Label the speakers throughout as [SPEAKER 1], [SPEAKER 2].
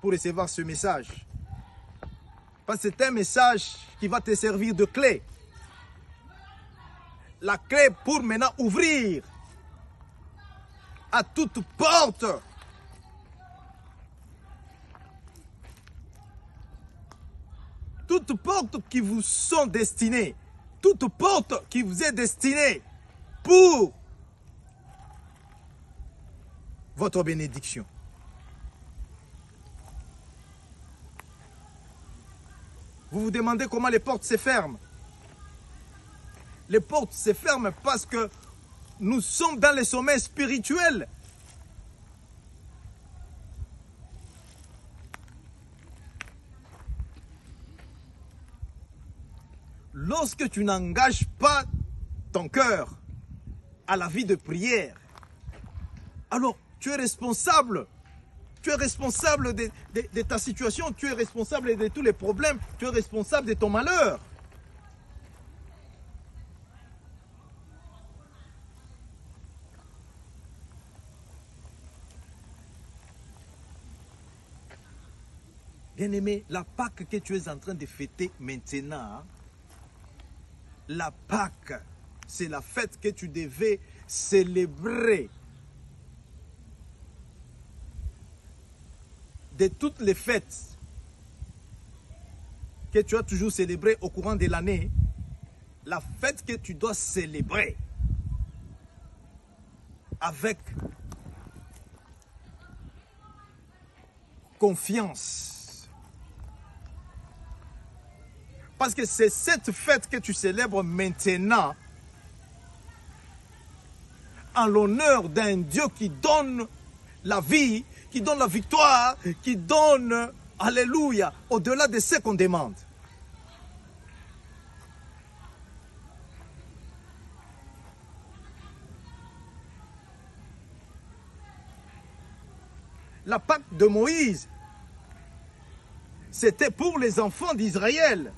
[SPEAKER 1] pour recevoir ce message. Parce que c'est un message qui va te servir de clé. La clé pour maintenant ouvrir à toute porte. Toutes portes qui vous sont destinées. Toute porte qui vous est destinée pour votre bénédiction. Vous vous demandez comment les portes se ferment. Les portes se ferment parce que nous sommes dans les sommets spirituels. Lorsque tu n'engages pas ton cœur à la vie de prière, alors tu es responsable. Tu es responsable de ta situation, tu es responsable de tous les problèmes, tu es responsable de ton malheur. Bien-aimé, la Pâque que tu es en train de fêter maintenant, la Pâque, c'est la fête que tu devais célébrer. De toutes les fêtes que tu as toujours célébrées au courant de l'année, la fête que tu dois célébrer avec confiance. Parce que c'est cette fête que tu célèbres maintenant en l'honneur d'un Dieu qui donne la vie, qui donne la victoire, qui donne, alléluia, au-delà de ce qu'on demande. La Pâque de Moïse, c'était pour les enfants d'Israël.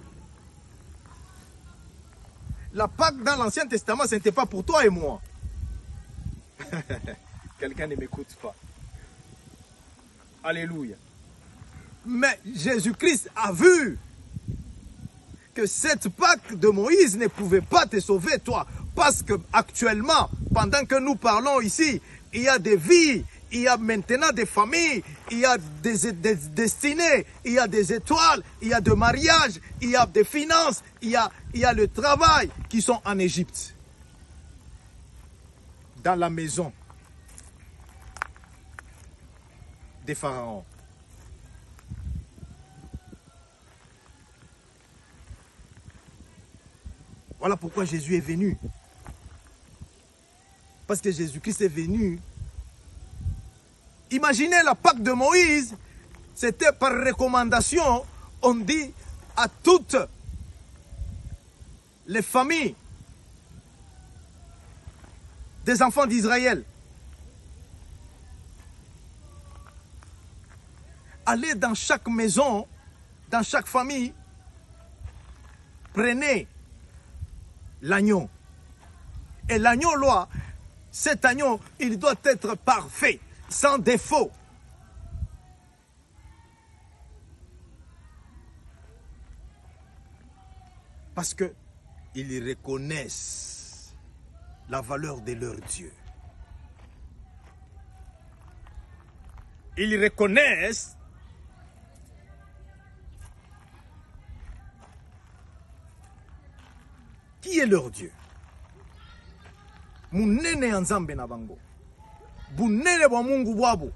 [SPEAKER 1] La Pâque dans l'Ancien Testament, ce n'était pas pour toi et moi. Quelqu'un ne m'écoute pas. Alléluia. Mais Jésus-Christ a vu que cette Pâque de Moïse ne pouvait pas te sauver, toi. Parce qu'actuellement, pendant que nous parlons ici, il y a des vies, il y a maintenant des familles, il y a des destinées, il y a des étoiles, il y a des mariages, il y a des finances, il y a le travail qui sont en Égypte. Dans la maison des pharaons. Voilà pourquoi Jésus est venu. Parce que Jésus-Christ est venu. Imaginez la Pâque de Moïse, c'était par recommandation, on dit à toutes les familles des enfants d'Israël, allez dans chaque maison, dans chaque famille, prenez l'agneau. Et l'agneau, là, cet agneau, il doit être parfait, sans défaut. Parce qu'ils reconnaissent la valeur de leur Dieu. Ils reconnaissent qui est leur Dieu. Munene Nzambe na bango. Bunene wa Mungu wabo.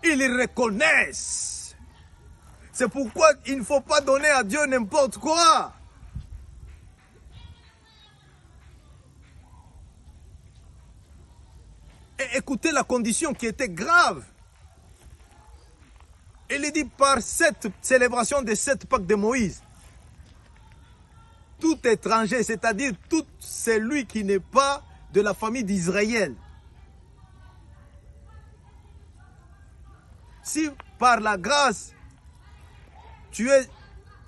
[SPEAKER 1] Ils reconnaissent. C'est pourquoi il ne faut pas donner à Dieu n'importe quoi. Et écoutez la condition qui était grave. Il dit par cette célébration de cette Pâque de Moïse, tout étranger, c'est-à-dire tout celui qui n'est pas de la famille d'Israël, si par la grâce, tu es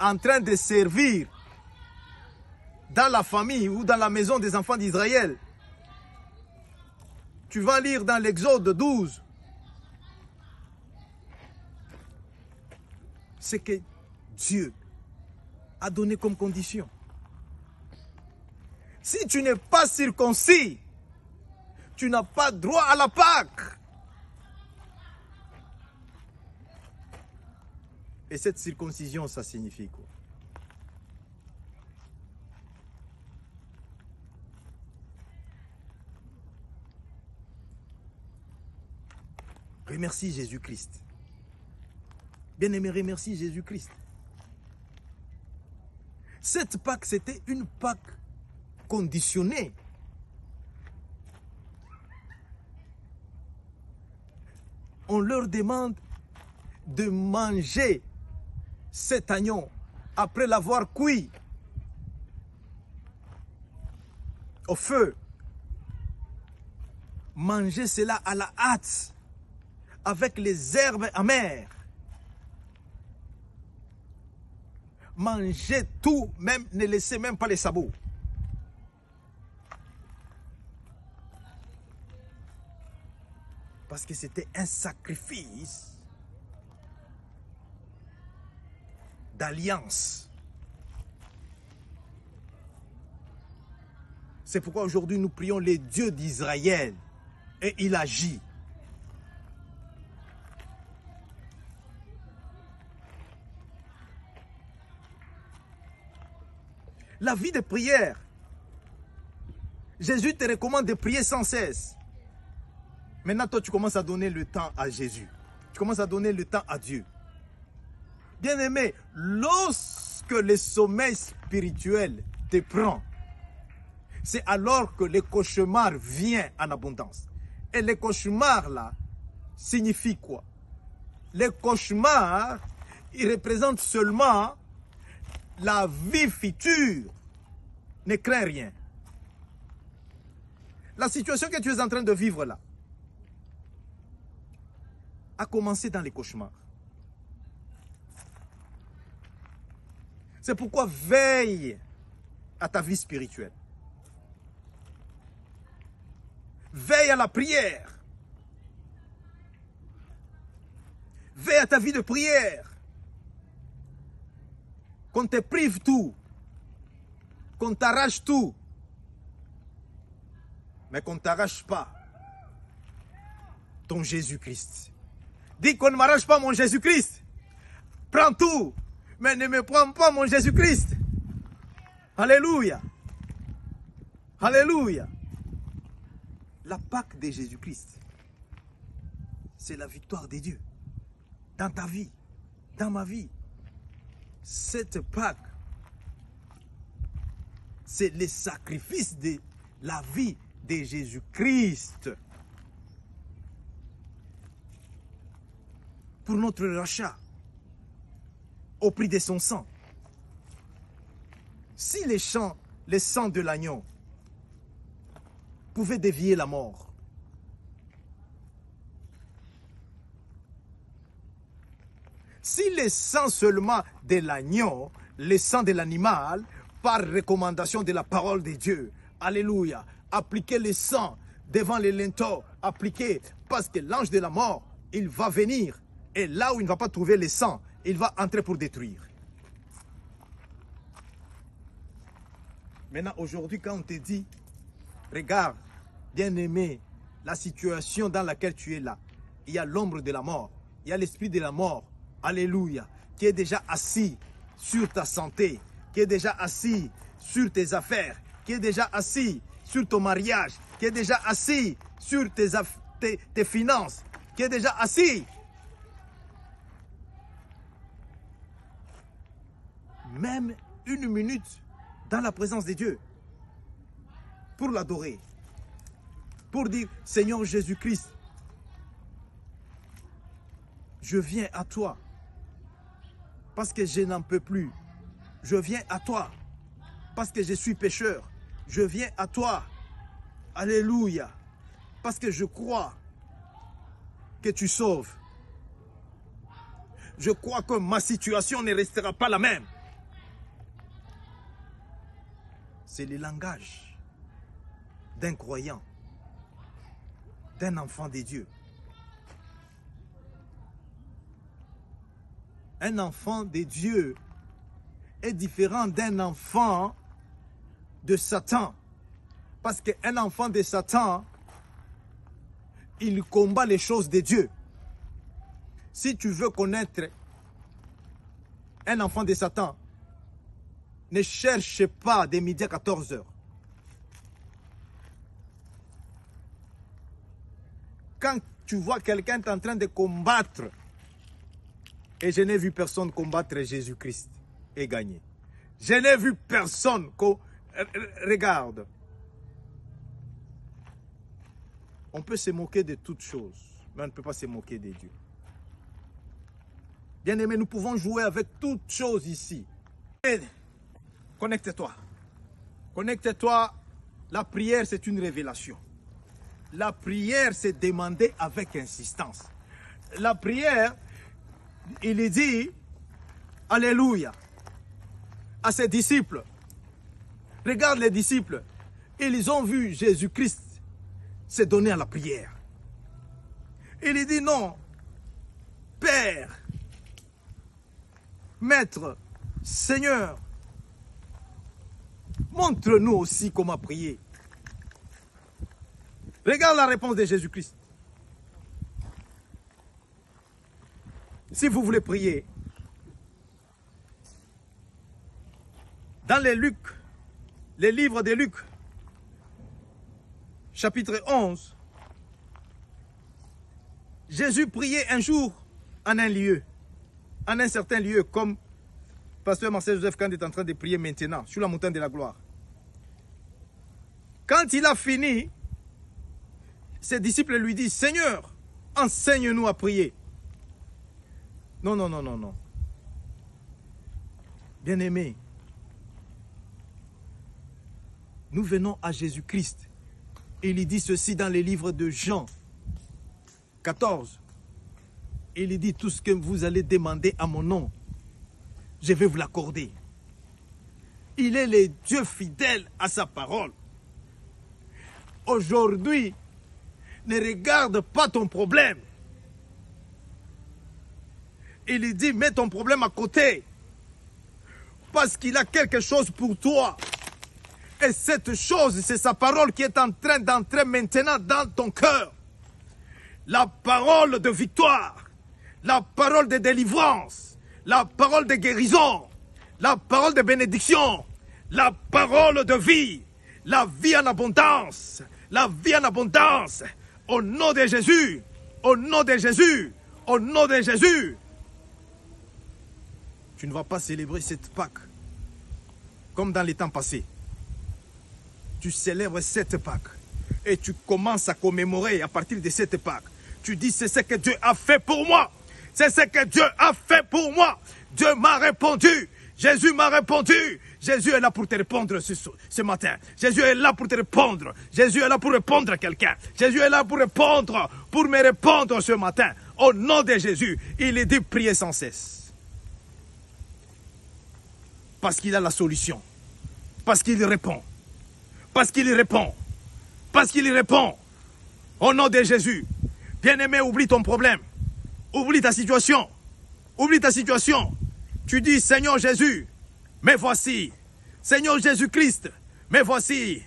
[SPEAKER 1] en train de servir dans la famille ou dans la maison des enfants d'Israël, tu vas lire dans l'Exode 12, ce que Dieu a donné comme condition. Si tu n'es pas circoncis, tu n'as pas droit à la Pâque. Et cette circoncision, ça signifie quoi? Remercie Jésus-Christ. Bien-aimé, remercie Jésus-Christ. Cette Pâque, c'était une Pâque conditionnée. On leur demande de manger cet agneau après l'avoir cuit au feu. Manger cela à la hâte avec les herbes amères. Manger tout, même ne laissez même pas les sabots. Parce que c'était un sacrifice d'alliance. C'est pourquoi aujourd'hui nous prions les dieux d'Israël et il agit. La vie de prière. Jésus te recommande de prier sans cesse. Maintenant, toi, tu commences à donner le temps à Jésus. Tu commences à donner le temps à Dieu. Bien-aimé, lorsque le sommeil spirituel te prend, c'est alors que le cauchemar vient en abondance. Et le cauchemar, là, signifie quoi? Le cauchemar, il représente seulement la vie future. Ne crains rien. La situation que tu es en train de vivre là a commencé dans les cauchemars. C'est pourquoi veille à ta vie spirituelle. Veille à la prière. Veille à ta vie de prière. Qu'on te prive tout. Qu'on t'arrache tout. Mais qu'on ne t'arrache pas ton Jésus-Christ. Dis qu'on ne m'arrache pas mon Jésus-Christ. Prends tout, mais ne me prends pas mon Jésus-Christ. Alléluia. Alléluia. La Pâque de Jésus-Christ, c'est la victoire de Dieu. Dans ta vie, dans ma vie. Cette Pâque, c'est le sacrifice de la vie de Jésus-Christ. Pour notre rachat, au prix de son sang. Si le sang de l'agneau pouvait dévier la mort, si le sang seulement de l'agneau, le sang de l'animal, par recommandation de la parole de Dieu, alléluia, appliquer le sang devant les linteaux, appliquer, parce que l'ange de la mort, il va venir. Et là où il ne va pas trouver le sang, il va entrer pour détruire. Maintenant, aujourd'hui, quand on te dit, regarde, bien-aimé, la situation dans laquelle tu es là, il y a l'ombre de la mort, il y a l'esprit de la mort, alléluia, qui est déjà assis sur ta santé, qui est déjà assis sur tes affaires, qui est déjà assis sur ton mariage, qui est déjà assis sur tes finances, qui est déjà assis. Même une minute dans la présence de Dieu pour l'adorer, pour dire Seigneur Jésus-Christ, je viens à toi parce que je n'en peux plus. Je viens à toi parce que je suis pécheur. Je viens à toi, alléluia, parce que je crois que tu sauves. Je crois que ma situation ne restera pas la même. C'est le langage d'un croyant, d'un enfant de Dieu. Un enfant de Dieu est différent d'un enfant de Satan. Parce qu'un enfant de Satan, il combat les choses de Dieu. Si tu veux connaître un enfant de Satan, ne cherche pas de midi à 14 heures. Quand tu vois quelqu'un en train de combattre, et je n'ai vu personne combattre Jésus-Christ et gagner. Je n'ai vu personne. Regarde. On peut se moquer de toutes choses, mais on ne peut pas se moquer de Dieu. Bien-aimés, nous pouvons jouer avec toutes choses ici. Connecte-toi. Connecte-toi. La prière, c'est une révélation. La prière, c'est demander avec insistance. La prière, il dit, Alléluia, à ses disciples. Regarde les disciples. Ils ont vu Jésus-Christ se donner à la prière. Il dit non, Père, Maître, Seigneur, montre-nous aussi comment prier. Regarde la réponse de Jésus-Christ. Si vous voulez prier, dans les livres de Luc, chapitre 11, Jésus priait un jour en un certain lieu, comme pasteur Marcel Joseph Kand est en train de prier maintenant, sur la montagne de la gloire. Quand il a fini, ses disciples lui disent, Seigneur, enseigne-nous à prier. Non, non, non, non, non. Bien-aimés, nous venons à Jésus-Christ. Il dit ceci dans les livres de Jean 14. Il dit, tout ce que vous allez demander à mon nom, je vais vous l'accorder. Il est le Dieu fidèle à sa parole. Aujourd'hui, ne regarde pas ton problème. Il dit, mets ton problème à côté. Parce qu'il a quelque chose pour toi. Et cette chose, c'est sa parole qui est en train d'entrer maintenant dans ton cœur. La parole de victoire. La parole de délivrance. La parole de guérison. La parole de bénédiction. La parole de vie. La vie en abondance. La vie en abondance. Au nom de Jésus. Au nom de Jésus. Au nom de Jésus. Tu ne vas pas célébrer cette Pâque comme dans les temps passés. Tu célèbres cette Pâque et tu commences à commémorer à partir de cette Pâque. Tu dis, c'est ce que Dieu a fait pour moi. C'est ce que Dieu a fait pour moi. Dieu m'a répondu. Jésus m'a répondu. Jésus est là pour te répondre ce matin. Jésus est là pour te répondre. Jésus est là pour répondre à quelqu'un. Jésus est là pour répondre, pour me répondre ce matin. Au nom de Jésus, il est dit prier sans cesse. Parce qu'il a la solution. Parce qu'il répond. Parce qu'il répond. Parce qu'il répond. Au nom de Jésus. Bien-aimé, oublie ton problème. Oublie ta situation. Oublie ta situation. Tu dis, Seigneur Jésus, me voici. Seigneur Jésus-Christ, me voici.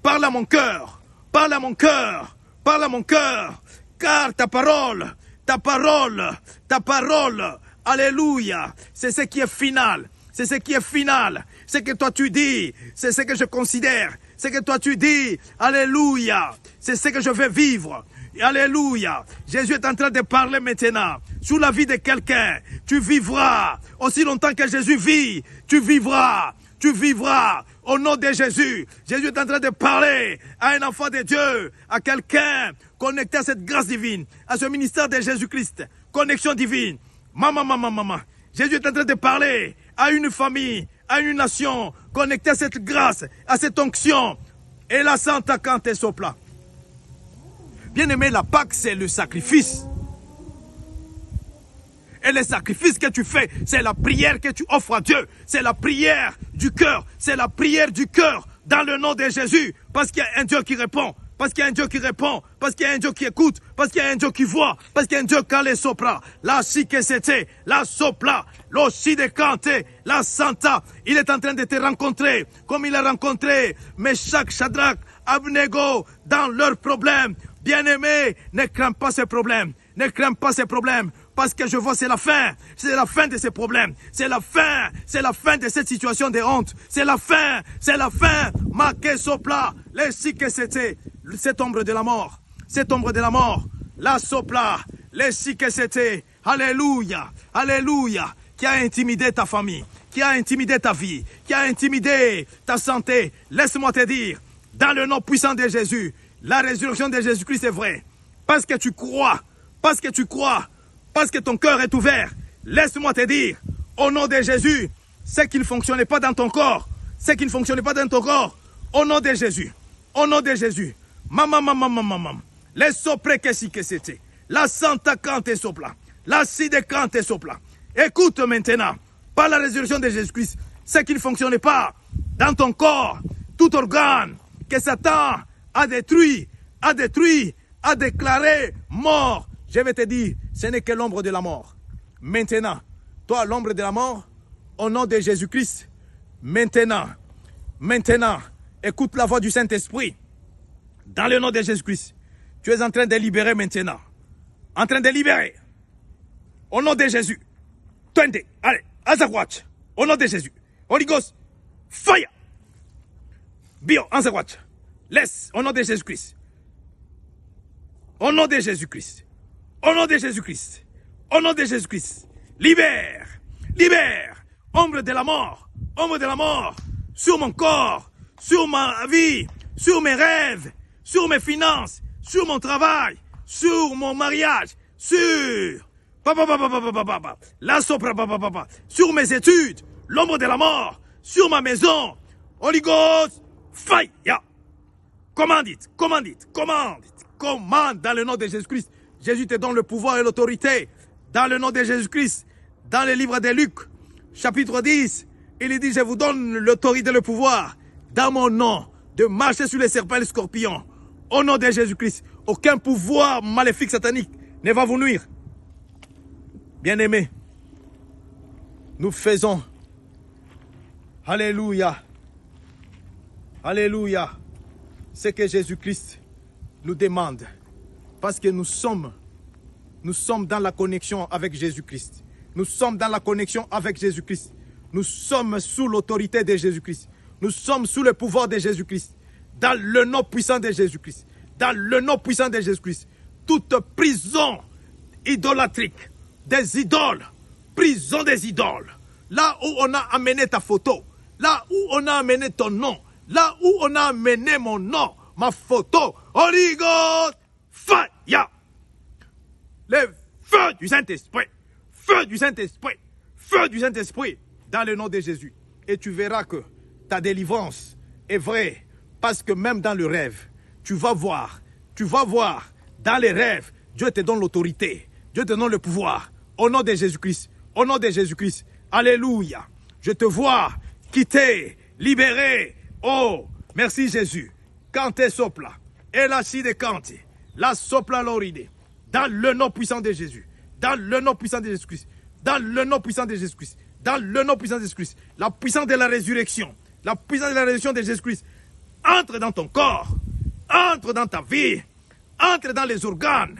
[SPEAKER 1] Parle à mon cœur. Parle à mon cœur. Parle à mon cœur. Car ta parole, alléluia, c'est ce qui est final. C'est ce qui est final. Ce que toi tu dis, c'est ce que je considère. Ce que toi tu dis, alléluia, c'est ce que je vais vivre. Alléluia. Jésus est en train de parler maintenant. Sous la vie de quelqu'un, tu vivras. Aussi longtemps que Jésus vit, tu vivras. Tu vivras. Au nom de Jésus. Jésus est en train de parler à un enfant de Dieu, à quelqu'un connecté à cette grâce divine, à ce ministère de Jésus-Christ. Connexion divine. Maman. Jésus est en train de parler à une famille, à une nation, connectée à cette grâce, à cette onction. Et la Santa Cante Sopla. Bien-aimé, la Pâque, c'est le sacrifice. Et le sacrifice que tu fais, c'est la prière que tu offres à Dieu. C'est la prière du cœur. C'est la prière du cœur dans le nom de Jésus. Parce qu'il y a un Dieu qui répond. parce qu'il y a un Dieu qui répond, parce qu'il y a un Dieu qui écoute, parce qu'il y a un Dieu qui voit, parce qu'il y a un Dieu qui a les sopra, la si que c'était, la sopla, l'ossi de Kante, la Santa. Il est en train de te rencontrer, comme il a rencontré Meshach, Shadrach, Abnego dans leurs problèmes. Bien-aimé, ne crains pas ces problèmes, ne crains pas ces problèmes. Parce que je vois, c'est la fin de ces problèmes. C'est la fin de cette situation de honte. C'est la fin. Maké sopla, les si que c'était, cette ombre de la mort, la sopla, les si que c'était, alléluia, qui a intimidé ta famille, qui a intimidé ta vie, qui a intimidé ta santé. Laisse-moi te dire, dans le nom puissant de Jésus, la résurrection de Jésus-Christ est vraie. Parce que tu crois, parce que ton cœur est ouvert, laisse-moi te dire, au nom de Jésus, ce qui ne fonctionnait pas dans ton corps, au nom de Jésus, maman, les sopres que si que c'était, la santa cante sopla, la side cante sopla. Écoute maintenant, par la résurrection de Jésus-Christ, ce qui ne fonctionnait pas dans ton corps, tout organe que Satan a détruit, a déclaré mort. Je vais te dire, ce n'est que l'ombre de la mort. Maintenant, toi, l'ombre de la mort, au nom de Jésus-Christ, maintenant, écoute la voix du Saint-Esprit. Dans le nom de Jésus-Christ, tu es en train de libérer maintenant. En train de libérer. Au nom de Jésus. 20, allez, Azawatch. Au nom de Jésus. Holy Ghost, fire. Bio, Azawatch. Laisse, au nom de Jésus-Christ. Au nom de Jésus-Christ. Au nom de Jésus-Christ. Au nom de Jésus-Christ. Libère. Ombre de la mort. Sur mon corps. Sur ma vie. Sur mes rêves. Sur mes finances. Sur mon travail. Sur mon mariage. Sur. La sopra. Sur mes études. L'ombre de la mort. Sur ma maison. Holy Ghost. Fire. Commande dans le nom de Jésus-Christ. Jésus te donne le pouvoir et l'autorité. Dans le nom de Jésus-Christ. Dans le livre de Luc, chapitre 10, il dit, je vous donne l'autorité et le pouvoir, dans mon nom, de marcher sur les serpents et les scorpions. Au nom de Jésus-Christ, aucun pouvoir maléfique satanique ne va vous nuire. Bien-aimés, nous faisons, alléluia, ce que Jésus-Christ nous demande. Parce que nous sommes dans la connexion avec Jésus-Christ. Nous sommes dans la connexion avec Jésus-Christ. Nous sommes sous l'autorité de Jésus-Christ. Nous sommes sous le pouvoir de Jésus-Christ. Dans le nom puissant de Jésus-Christ. Dans le nom puissant de Jésus-Christ. Toute prison idolâtrique des idoles. Prison des idoles. Là où on a amené ta photo. Là où on a amené ton nom. Là où on a amené mon nom. Ma photo. Holy Ghost. Fire. Le feu du Saint-Esprit. Feu du Saint-Esprit. Feu du Saint-Esprit. Dans le nom de Jésus. Et tu verras que ta délivrance est vraie. Parce que même dans le rêve, tu vas voir. Dans les rêves, Dieu te donne l'autorité. Dieu te donne le pouvoir. Au nom de Jésus-Christ. Au nom de Jésus-Christ. Alléluia. Je te vois quitter, libérer. Oh, merci Jésus. Cante sopla. Et la side cante. La sopla l'oride. Dans le nom puissant de Jésus. Dans le nom puissant de Jésus-Christ. Dans le nom puissant de Jésus-Christ. Dans le nom puissant de Jésus-Christ. La puissance de la résurrection. La puissance de la résurrection de Jésus-Christ. Entre dans ton corps. Entre dans ta vie. Entre dans les organes.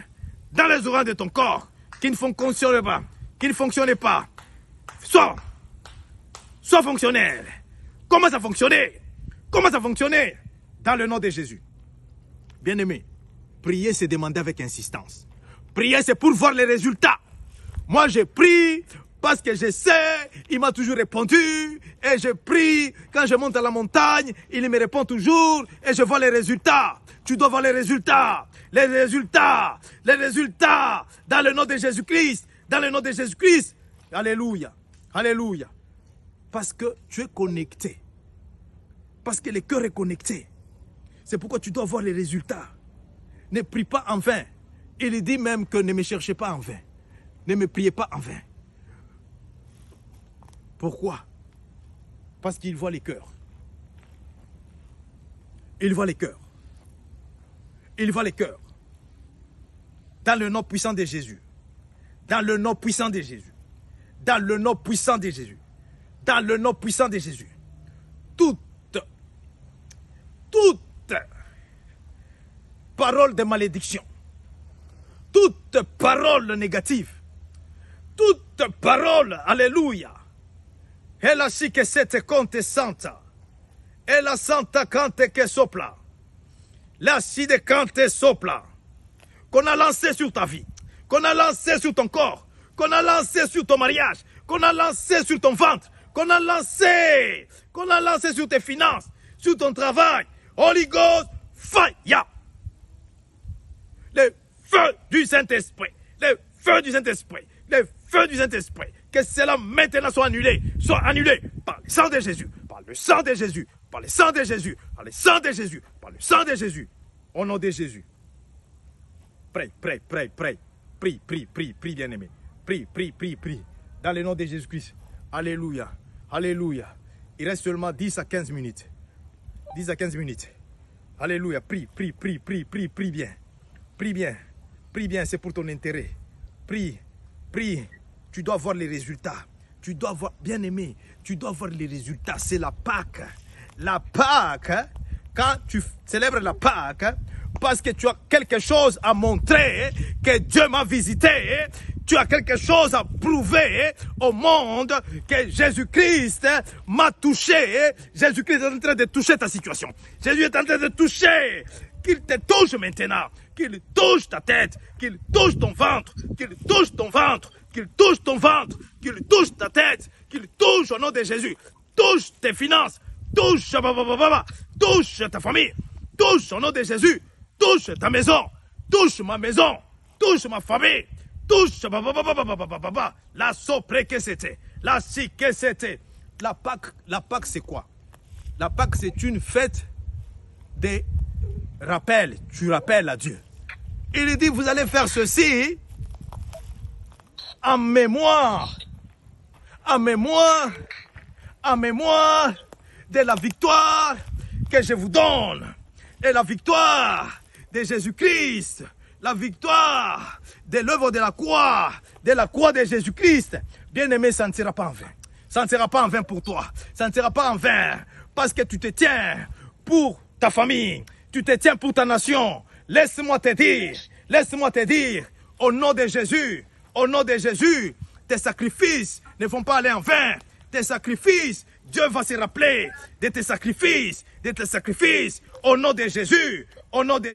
[SPEAKER 1] Dans les organes de ton corps. Qui ne fonctionnent pas. Qui ne fonctionnent pas. Sois fonctionnel. Commence à fonctionner. Commence à fonctionner. Dans le nom de Jésus. Bien-aimé, prier, c'est demander avec insistance. Prier, c'est pour voir les résultats. Moi, j'ai prié parce que je sais, il m'a toujours répondu. Et je prie, quand je monte à la montagne, il me répond toujours. Et je vois les résultats. Tu dois voir les résultats. Les résultats. Les résultats. Dans le nom de Jésus-Christ. Dans le nom de Jésus-Christ. Alléluia. Alléluia. Parce que tu es connecté. Parce que le cœur est connecté. C'est pourquoi tu dois voir les résultats. Ne prie pas en vain. Il dit même que ne me cherchez pas en vain. Ne me priez pas en vain. Pourquoi? Parce qu'il voit les cœurs. Il voit les cœurs. il voit les cœurs. Dans le nom puissant de Jésus. Dans le nom puissant de Jésus. Dans le nom puissant de Jésus. Dans le nom puissant de Jésus. Toute parole de malédiction. Toute parole négative. Toute parole, alléluia. Et la si que cette compte santa. Et la santa cante que sopla. La si de cante sopla. Qu'on a lancé sur ta vie. Qu'on a lancé sur ton corps. Qu'on a lancé sur ton mariage. Qu'on a lancé sur ton ventre. Qu'on a lancé sur tes finances. Sur ton travail. Holy Ghost, fire. Le feu du Saint-Esprit. Le feu du Saint-Esprit. Le feu du Saint-Esprit. Que cela maintenant soit annulé. Soit annulé par le sang de Jésus. Par le sang de Jésus. Par le sang de Jésus. Par le sang de Jésus. Par le sang de Jésus. Au nom de Jésus. Prie, prie, prie, prie. Prie, prie, prie, prie, bien-aimé. Prie, prie, prie, prie. Dans le nom de Jésus-Christ. Alléluia. Alléluia. Il reste seulement 10 à 15 minutes. 10 à 15 minutes. Alléluia. Prie, prie, prie, prie, prie, prie bien. Prie bien. Prie bien, c'est pour ton intérêt. Prie, prie. Tu dois voir les résultats. Tu dois voir, bien-aimé, tu dois voir les résultats. C'est la Pâque. La Pâque, quand tu célèbres la Pâque, parce que tu as quelque chose à montrer, que Dieu m'a visité, tu as quelque chose à prouver au monde, que Jésus-Christ m'a touché. Jésus-Christ est en train de toucher ta situation. Jésus est en train de toucher. Qu'il te touche maintenant. Qu'il touche ta tête. Qu'il touche ton ventre. Qu'il touche ton ventre. Qu'il touche ton ventre. Qu'il touche ta tête. Qu'il touche au nom de Jésus. Touche tes finances. Touche ta famille. Touche au nom de Jésus. Touche ta maison. Touche ma maison. Touche ma famille. Touche la sopre que c'était. La si que c'était. La Pâque c'est quoi? La Pâque c'est une fête des rappels. Tu rappelles à Dieu. Il dit vous allez faire ceci en mémoire. En mémoire de la victoire que je vous donne. Et la victoire de Jésus-Christ. La victoire de l'œuvre de la croix de Jésus-Christ. Bien-aimé, ça ne sera pas en vain. Ça ne sera pas en vain pour toi. Ça ne sera pas en vain parce que tu te tiens pour ta famille. Tu te tiens pour ta nation. Laisse-moi te dire, au nom de Jésus, tes sacrifices ne vont pas aller en vain. Tes sacrifices, Dieu va se rappeler de tes sacrifices, au nom de Jésus, au nom de